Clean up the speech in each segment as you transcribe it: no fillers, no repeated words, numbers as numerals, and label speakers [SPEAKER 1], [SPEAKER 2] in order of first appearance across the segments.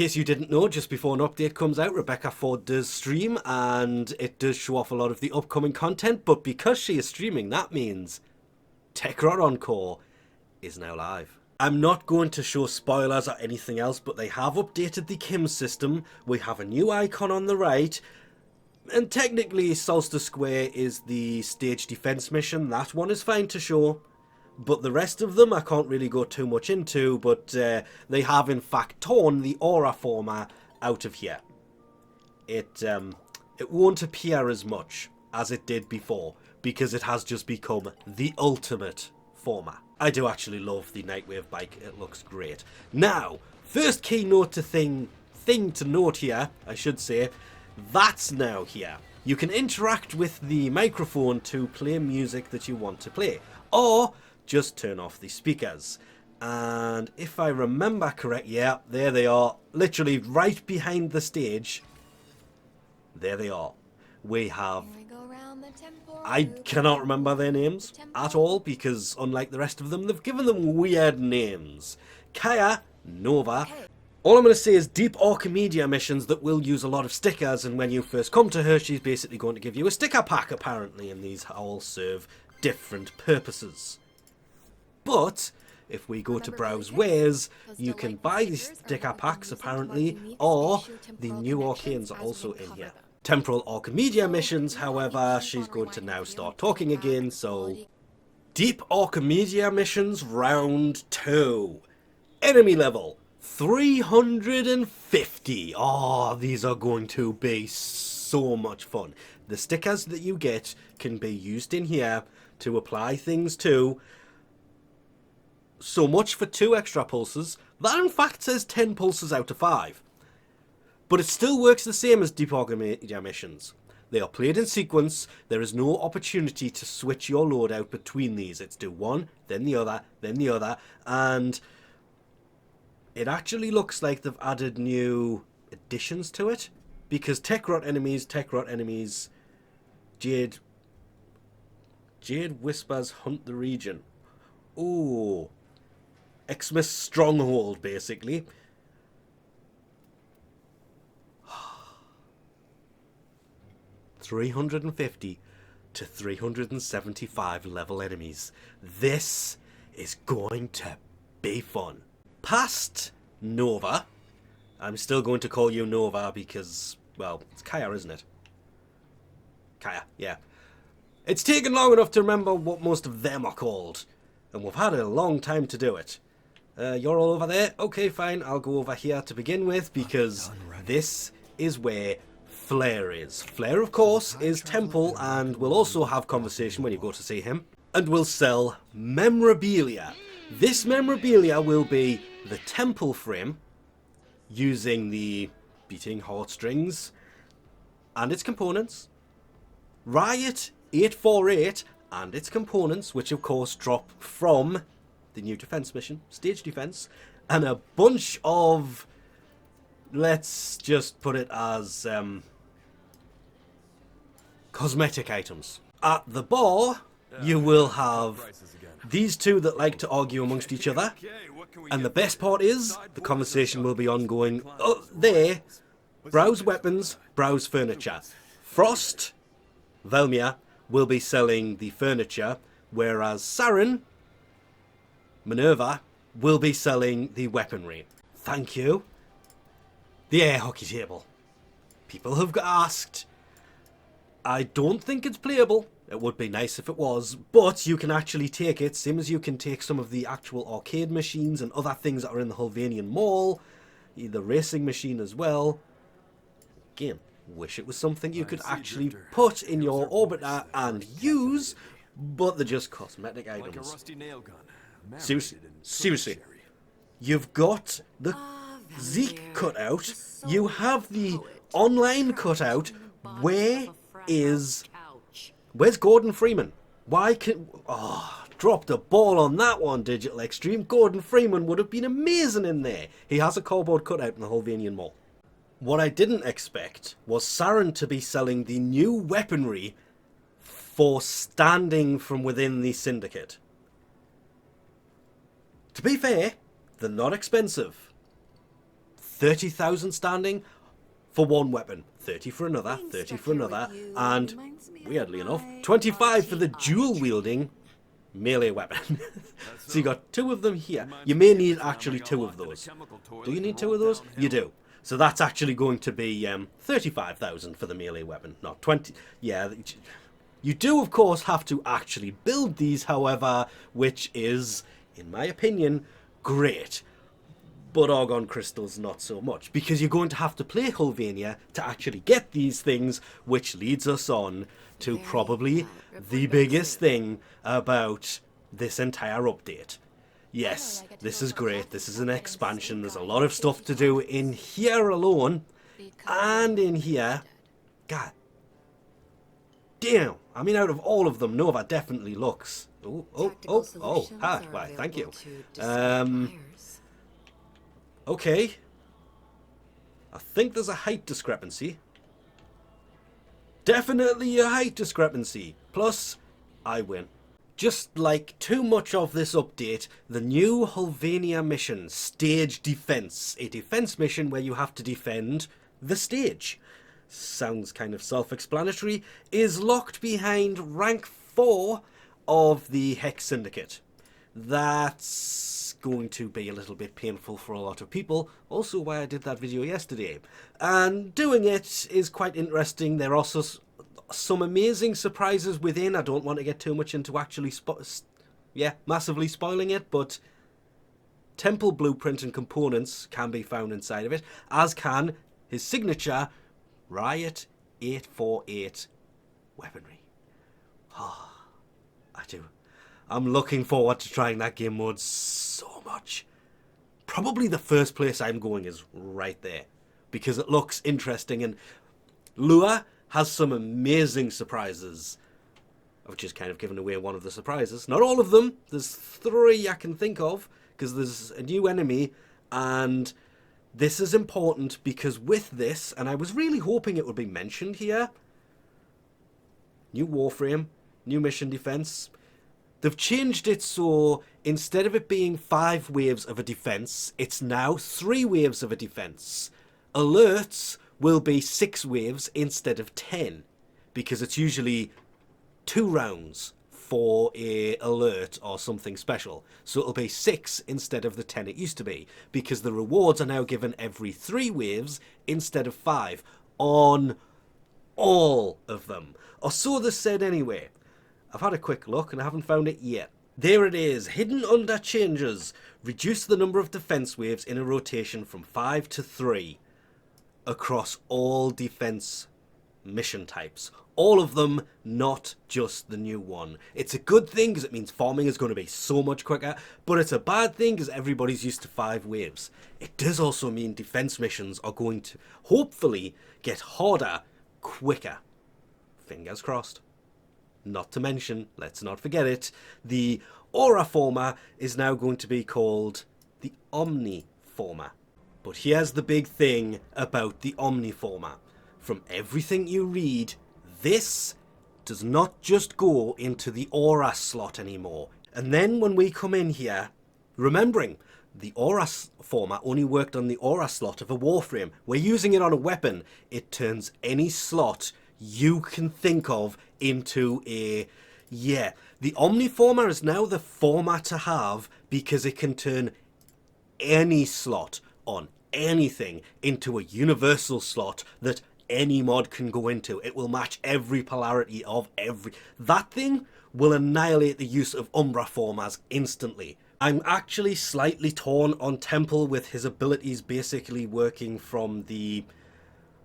[SPEAKER 1] case you didn't know, just before an update comes out, Rebecca Ford does stream, and it does show off a lot of the upcoming content, but because she is streaming, that means Techrot Encore is now live. I'm not going to show spoilers or anything else, but they have updated the Kim system. We have a new icon on the right, and technically Solstice Square is the stage defense mission. That one is fine to show, but the rest of them I can't really go too much into, but they have in fact torn the Aura Forma out of here. It won't appear as much as it did before, because it has just become the ultimate Forma. I do actually love the Nightwave bike, it looks great. Now, first keynote thing to note here, I should say, that's now here. You can interact with the microphone to play music that you want to play, or just turn off the speakers. And if I remember correct, yeah, there they are, literally right behind the stage. There they are. We have... I cannot remember their names at all, because unlike the rest of them, they've given them weird names. Kaya, Nova. All I'm going to say is deep Archimedea missions that will use a lot of stickers, and when you first come to her, she's basically going to give you a sticker pack, apparently, and these all serve different purposes. But if we go to Browse Wares, you can buy the sticker packs, apparently, or the new arcanes are also in here. Temporal Archimedea missions, however, she's going to now start talking again, so... Deep Archimedea missions, round 2. Enemy level, 350. Oh, these are going to be so much fun. The stickers that you get can be used in here to apply things to. So much for 2 extra pulses. That in fact says 10 pulses out of 5. But it still works the same as Deep Archimedea missions. They are played in sequence. There is no opportunity to switch your loadout between these. It's do one, then the other, and it actually looks like they've added new additions to it, because Techrot enemies, Jade Whispers hunt the region. Ooh, Xmas Stronghold, basically. 350 to 375 level enemies. This is going to be fun. Past Nova, I'm still going to call you Nova because, well, it's Kaya, isn't it? Kaya, yeah. It's taken long enough to remember what most of them are called, and we've had a long time to do it. You're all over there? Okay, fine, I'll go over here to begin with, because this is where Flare is. Flare, of course, is Temple, and will also have conversation when you go to see him, and will sell Memorabilia. This Memorabilia will be the Temple frame, using the beating heartstrings and its components, Riot 848 and its components, which of course drop from the new defense mission, Stage Defense, and a bunch of, let's just put it as, cosmetic items. At the bar, you will have these two that like to argue amongst each other, and the best part is, the conversation will be ongoing. There, browse weapons, browse furniture. Frost, Velmia, will be selling the furniture, whereas Saren, Minerva, will be selling the weaponry. Thank you. The air hockey table. People have asked. I don't think it's playable. It would be nice if it was, but you can actually take it, same as you can take some of the actual arcade machines and other things that are in the Hullvania Mall, the racing machine as well. Again, wish it was something you could actually put in your orbiter and use, but they're just cosmetic items. Seriously. You've got the Zeke cutout, you have the online cutout. Where's Gordon Freeman? Why can... Oh, dropped the ball on that one, Digital Extreme. Gordon Freeman would have been amazing in there. He has a cardboard cutout in the Hullvania Mall. What I didn't expect was Saren to be selling the new weaponry for standing from within the Syndicate. To be fair, they're not expensive. 30,000 standing for one weapon, 30 for another, 30 for another, and weirdly enough, 25 for the dual-wielding melee weapon. So you got 2 of them here. You may need actually 2 of those. Do you need 2 of those? You do. So that's actually going to be 35,000 for the melee weapon, not 20. Yeah, you do of course have to actually build these, however, which is, in my opinion, great. But Argon Crystals not so much, because you're going to have to play Hullvania to actually get these things, which leads us on to probably the biggest thing about this entire update. Yes, this is great, this is an expansion, there's a lot of stuff to do in here alone, and in here. God damn, I mean, out of all of them, Nova definitely looks... hi, why, thank you. Okay. I think there's a height discrepancy. Definitely a height discrepancy. Plus, I win. Just like too much of this update, the new Hullvania mission, Stage Defense. A defense mission where you have to defend the stage. Sounds kind of self-explanatory. Is locked behind rank 4 of the Hex Syndicate. That's going to be a little bit painful for a lot of people. Also why I did that video yesterday. And doing it is quite interesting. There are also some amazing surprises within. I don't want to get too much into actually massively spoiling it, but temple blueprint and components can be found inside of it, as can his signature Riot 848 weaponry. I do. I'm looking forward to trying that game mode so much. Probably the first place I'm going is right there, because it looks interesting, and Lua has some amazing surprises. I've just kind of given away one of the surprises. Not all of them. There's 3 I can think of, because there's a new enemy, and this is important because with this, and I was really hoping it would be mentioned here, new Warframe, new mission defense. They've changed it so instead of it being 5 waves of a defense, it's now 3 waves of a defense. Alerts will be 6 waves instead of 10, because it's usually 2 rounds for a alert or something special. So it'll be 6 instead of the 10 it used to be, because the rewards are now given every 3 waves instead of 5 on all of them. Or so they said anyway. I've had a quick look and I haven't found it yet. There it is, hidden under changes. Reduce the number of defense waves in a rotation from 5 to 3 across all defense mission types. All of them, not just the new one. It's a good thing because it means farming is going to be so much quicker, but it's a bad thing because everybody's used to 5 waves. It does also mean defense missions are going to hopefully get harder quicker. Fingers crossed. Not to mention, let's not forget it, the Aura Forma is now going to be called the Omni Forma. But here's the big thing about the Omni Forma. From everything you read, this does not just go into the Aura slot anymore. And then when we come in here, remembering the Aura Forma only worked on the Aura slot of a Warframe. We're using it on a weapon. It turns any slot you can think of into a... Yeah, the Omni Forma is now the format to have because it can turn any slot on anything into a universal slot that any mod can go into. It will match every polarity of every... That thing will annihilate the use of Umbra Formas instantly. I'm actually slightly torn on Temple with his abilities basically working from the...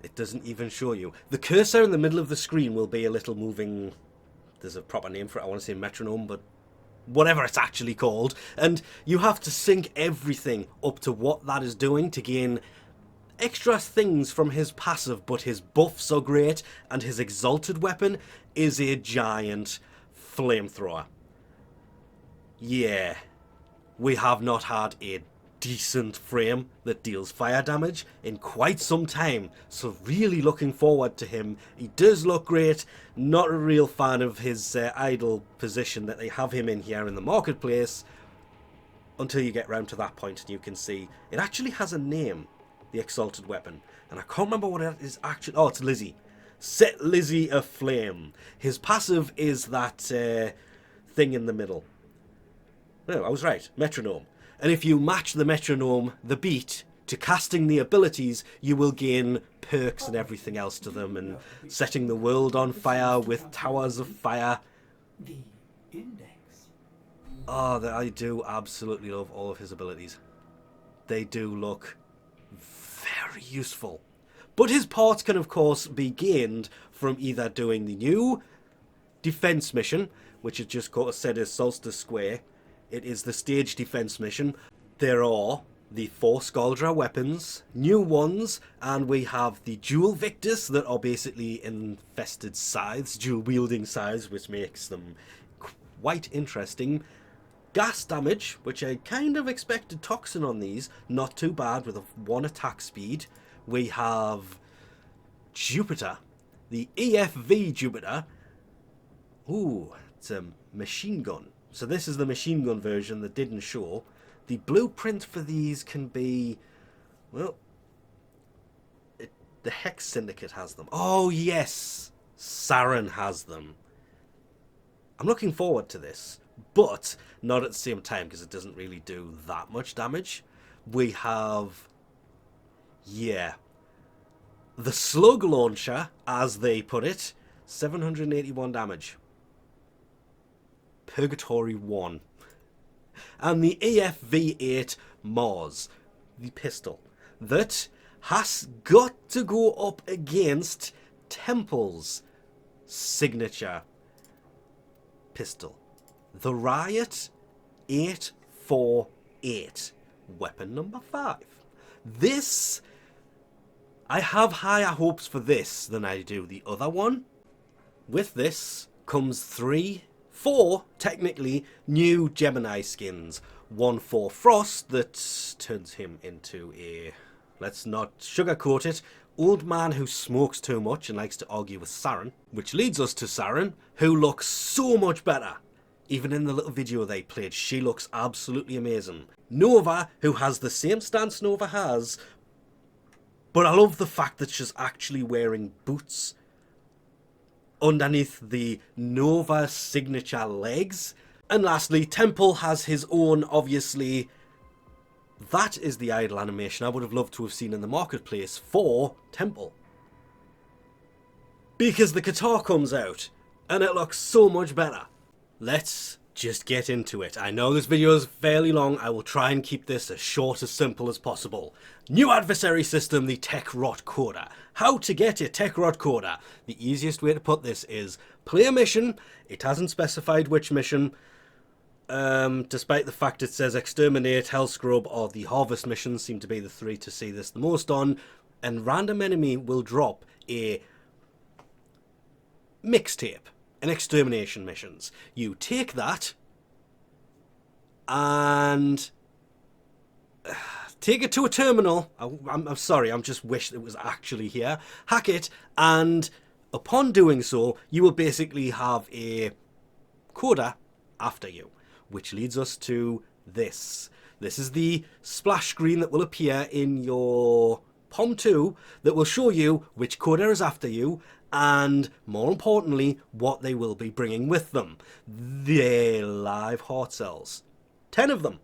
[SPEAKER 1] It doesn't even show you. The cursor in the middle of the screen will be a little moving... There's a proper name for it. I want to say metronome, but whatever it's actually called. And you have to sync everything up to what that is doing to gain extra things from his passive, but his buffs are great, and his exalted weapon is a giant flamethrower. Yeah, we have not had a decent frame that deals fire damage in quite some time, so really looking forward to him. He does look great. Not a real fan of his idle position that they have him in here in the marketplace until you get round to that point and you can see it actually has a name. the Exalted Weapon. And I can't remember what it is actually. Oh, it's Lizzie. Set Lizzie aflame. His passive is that thing in the middle. No, I was right. Metronome. And if you match the metronome, the beat, to casting the abilities, you will gain perks and everything else to them, and setting the world on fire with towers of fire.
[SPEAKER 2] The index.
[SPEAKER 1] Oh, I do absolutely love all of his abilities. They do look very useful. But his parts can, of course, be gained from either doing the new defense mission, which is just said as Solstice Square. It is the stage defense mission. There are the 4 Scaldra weapons, new ones, and we have the dual Victus that are basically infested scythes, dual wielding scythes, which makes them quite interesting. Gas damage, which I kind of expected toxin on these, not too bad with a 1 attack speed. We have Jupiter, the EFV Jupiter. Ooh, it's a machine gun. So this is the machine gun version that didn't show. The blueprint for these can be, well, the Hex Syndicate has them. Oh yes, Saren has them. I'm looking forward to this, but not at the same time because it doesn't really do that much damage. We have, yeah, the Slug Launcher, as they put it, 781 damage. Purgatory 1. And the EFV8 Mars, the pistol, that has got to go up against Temple's signature pistol, the Riot 848, weapon number 5. This, I have higher hopes for this than I do the other one. With this comes 4 technically new Gemini skins. One for Frost that turns him into a, let's not sugarcoat it, old man who smokes too much and likes to argue with Saren. Which leads us to Saren, who looks so much better. Even in the little video they played, she looks absolutely amazing. Nova, who has the same stance Nova has, but I love the fact that she's actually wearing boots underneath the Nova signature legs. And lastly, Temple has his own, obviously, that is the idle animation I would have loved to have seen in the marketplace for Temple. Because the guitar comes out, and it looks so much better. Let's just get into it. I know this video is fairly long. I will try and keep this as short, as simple as possible. New adversary system, the Techrot Coda. How to get a Techrot Coda. The easiest way to put this is play a mission. It hasn't specified which mission, despite the fact it says Exterminate, Hellscrub, or the Harvest missions seem to be the 3 to see this the most on. And random enemy will drop a mixtape. And extermination missions. You take that and take it to a terminal. I'm sorry, I'm just wish it was actually here. Hack it, and upon doing so, you will basically have a coda after you, which leads us to this. This is the splash screen that will appear in your POM 2 that will show you which coda is after you, and more importantly, what they will be bringing with them. Their live heart cells. 10 of them.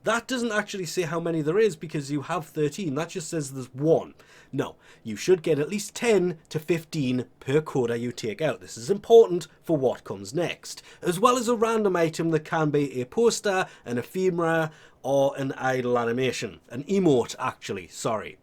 [SPEAKER 1] That doesn't actually say how many there is because you have 13. That just says there's 1. No, you should get at least 10 to 15 per coda you take out. This is important for what comes next. As well as a random item that can be a poster, an ephemera, or an idle animation. An emote, actually, sorry.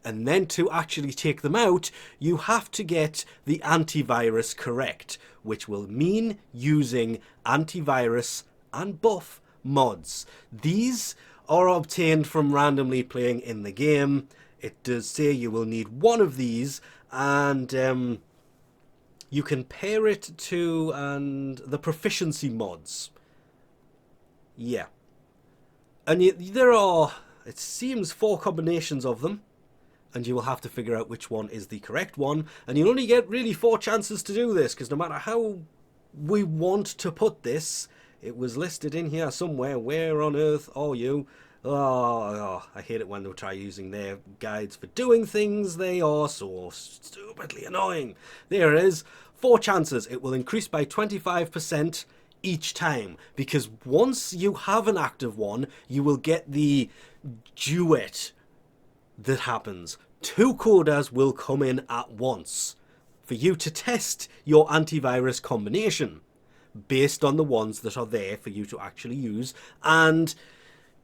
[SPEAKER 1] And then to actually take them out, you have to get the antivirus correct, which will mean using antivirus and buff mods. These are obtained from randomly playing in the game. It does say you will need 1 of these, and you can pair it to the proficiency mods. Yeah. And there are, it seems, 4 combinations of them. And you will have to figure out which one is the correct one. And you'll only get really 4 chances to do this, because no matter how we want to put this, it was listed in here somewhere. Where on earth are you? I hate it when they try using their guides for doing things. They are so stupidly annoying. There it is. 4 chances. It will increase by 25% each time. Because once you have an active one, you will get the duet that happens. 2 codas will come in at once for you to test your antivirus combination based on the ones that are there for you to actually use. And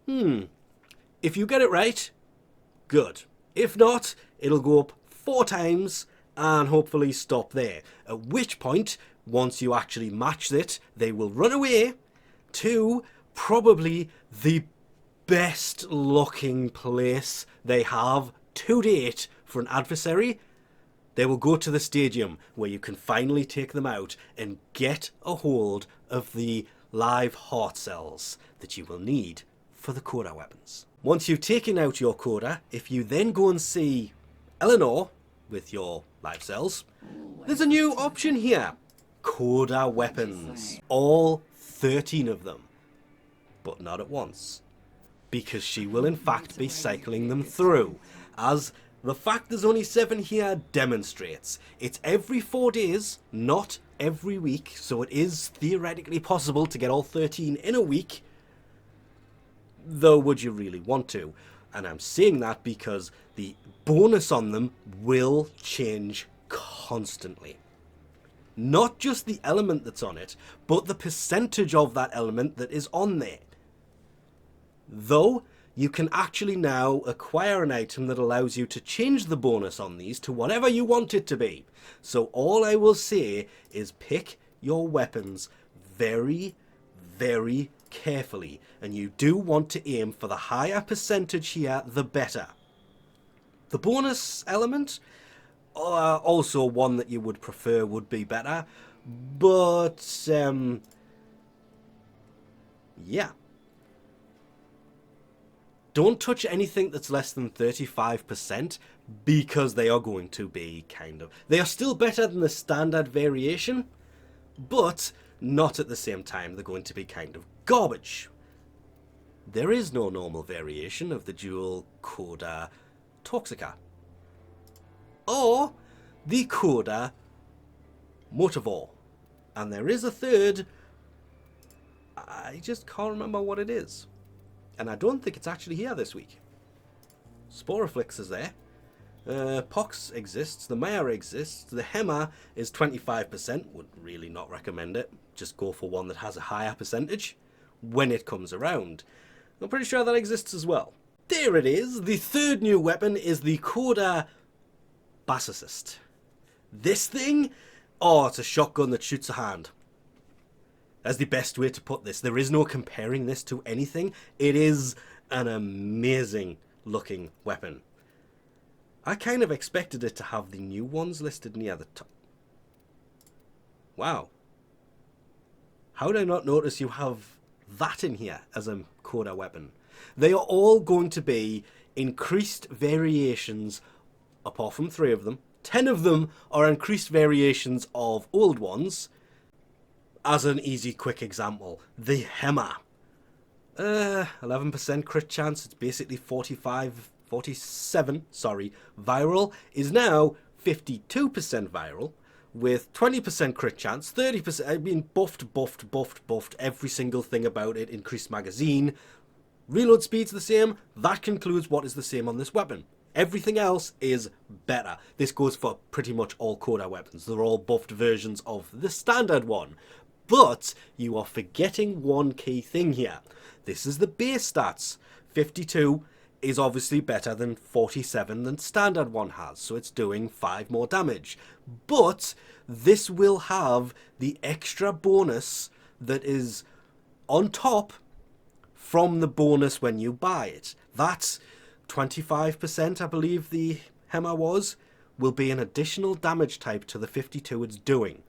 [SPEAKER 1] if you get it right, good. If not, it'll go up 4 times and hopefully stop there. At which point, once you actually match it, they will run away to probably the best looking place they have to date for an adversary. They will go to the stadium where you can finally take them out and get a hold of the live heart cells that you will need for the Coda weapons. Once you've taken out your Coda, if you then go and see Eleanor with your live cells, there's a new option here. Coda weapons. All 13 of them. But not at once. Because she will in fact be cycling them through. As the fact there's only 7 here demonstrates. It's every 4 days, not every week. So it is theoretically possible to get all 13 in a week. Though would you really want to? And I'm saying that because the bonus on them will change constantly. Not just the element that's on it, but the percentage of that element that is on there. Though, you can actually now acquire an item that allows you to change the bonus on these to whatever you want it to be. So all I will say is pick your weapons very, very carefully. And you do want to aim for the higher percentage here, the better. The bonus element, also one that you would prefer would be better. But, yeah. Don't touch anything that's less than 35% because they are going to be they are still better than the standard variation, but not at the same time. They're going to be kind of garbage. There is no normal variation of the dual Coda Toxica. Or the Coda Motivore. And there is a third. I just can't remember what it is. And I don't think it's actually here this week. Sporaflix is there. Pox exists. The Maya exists. The Hema is 25%. Would really not recommend it. Just go for one that has a higher percentage when it comes around. I'm pretty sure that exists as well. There it is. The third new weapon is the Coda Bassist. This thing, it's a shotgun that shoots a hand. That's the best way to put this. There is no comparing this to anything. It is an amazing looking weapon. I kind of expected it to have the new ones listed near the top. Wow. How did I not notice you have that in here as a Coda weapon? They are all going to be increased variations, apart from 3 of them. 10 of them are increased variations of old ones. As an easy, quick example, the Hema. 11% crit chance, it's basically 47, viral, is now 52% viral, with 20% crit chance, 30%, I mean, buffed, every single thing about it, increased magazine. Reload speed's the same, that concludes what is the same on this weapon. Everything else is better. This goes for pretty much all Coda weapons. They're all buffed versions of the standard one. But you are forgetting one key thing here. This is the base stats. 52 is obviously better than 47 than standard one has, so it's doing 5 more damage. But this will have the extra bonus that is on top from the bonus when you buy it. That's 25%, I believe the Hema was, will be an additional damage type to the 52 it's doing.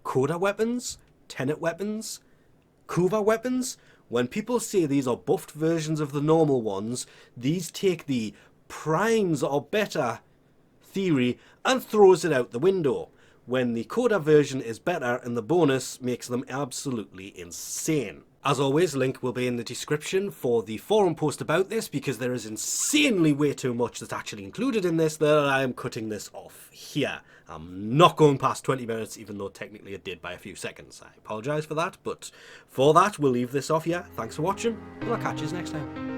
[SPEAKER 1] Coda weapons, Tenet weapons, Kuva weapons, when people say these are buffed versions of the normal ones, these take the primes are better theory and throws it out the window, when the Coda version is better and the bonus makes them absolutely insane. As always, link will be in the description for the forum post about this, because there is insanely way too much that's actually included in this that I am cutting this off here. I'm not going past 20 minutes, even though technically it did by a few seconds. I apologise for that, but for that, we'll leave this off here. Thanks for watching, and I'll catch you next time.